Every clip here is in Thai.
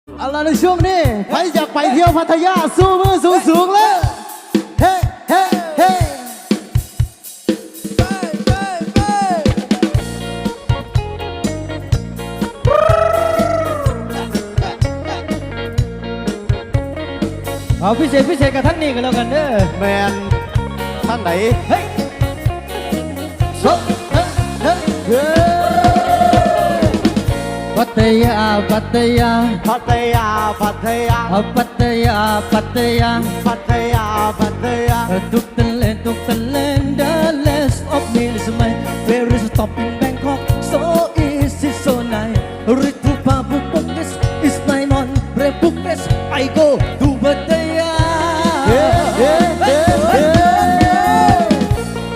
เอาล่ะในช่วงนี้ใครอยากไปเที่ยวพัทยาสู้มือสูงเลยเฮ้เฮ้เฮ้เอาพิเศษกับท่านนี้กันแล้วกันเด้อแมนท่านไหนเฮ้ยโซ่เฮ้เฮ้พัทยาพัทยาพัทยาพัทยาพัทยาพัทยาพัทยาพัทยาทุกทะเลthe last of me is my favorite stop in Bangkok so easy so nice Ritupa Bukis is my non Rebukis I go to Pattaya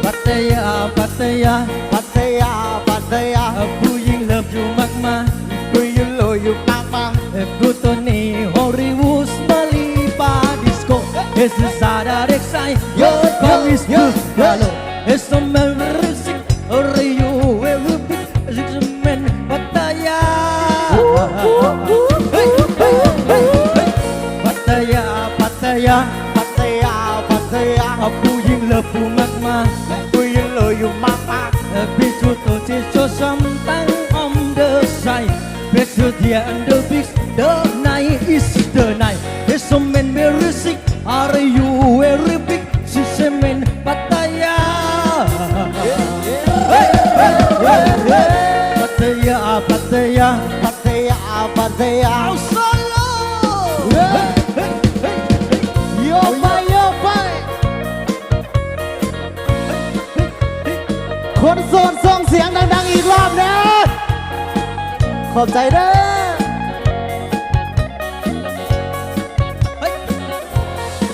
Pattaya Pattaya Pattaya Pattaya ผู้หญิงเลิฟอยู่มากมายผู้หญิงโลอยู่มากมายกูตัวนี้ฮอลลีวูดมาลีบาร์ดิสโก้เอสซาดาเด็กไซโยคอมิสกูฮัลโหลเอสเมนริสิกริยูเวลูบิซิกเมนปัตตายาปัตตายาปัตตายาปัตตายาปัตตายาผู้หญิงเลิฟผู้มากมายผู้หญิงโลอยู่มากมายพี่ชูตัวที่โชว์ซ้ำตั้งon the side pressure here and the big the night is the night there's so many very sick are you very big she's a man Pattaya Pattaya Pattaya Pattaya Pattayaเอาโซโล่โยไปโยไปคนโซนส่งเสียงดังๆอีกรอบนะขอบใจเด้อ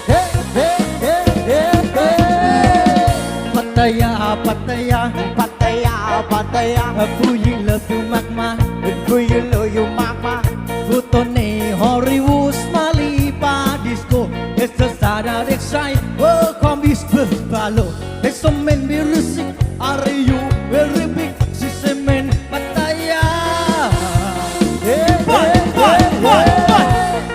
เฮ้เฮ้เฮ้เฮ้เฮ้พัทยาพัทยาพัทยาพัทยาผู้หญิงเลิฟอยู่มากมายผู้หญิงเลิฟอยู่มากมายผู้ต้นนี้ฮอลลีวูดมาลีบาร์ดิสโก้เอสซาดาเด็กไซเวอร์คอมบิสเปอร์บาโลเอสเมนบิรุสิกอาริยูเวริบิกซิเซเมนปัตตายา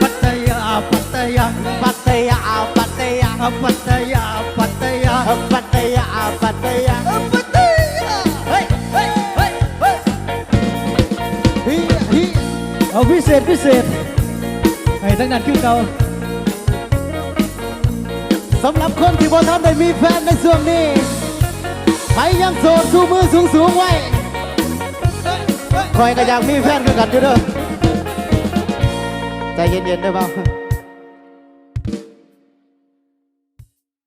ปัตตายาปัตตายาปัตตายาปัตตายาปัตตายาปัตตายาปัตตายาปัตตายาปัตตายาเฮ้ยเฮ้ยเฮ้ยเฮ้ยเอาพิเศษให้ตั้งนานขึ้นเก่าสำหรับคนที่บ่ทันได้มีแฟนในช่วงนี้ใครยังโสดสู้มือสูงไว้คอยก็อยากมีแฟนด้วยกันอยู่เด้อใจเย็นๆได้เปล่า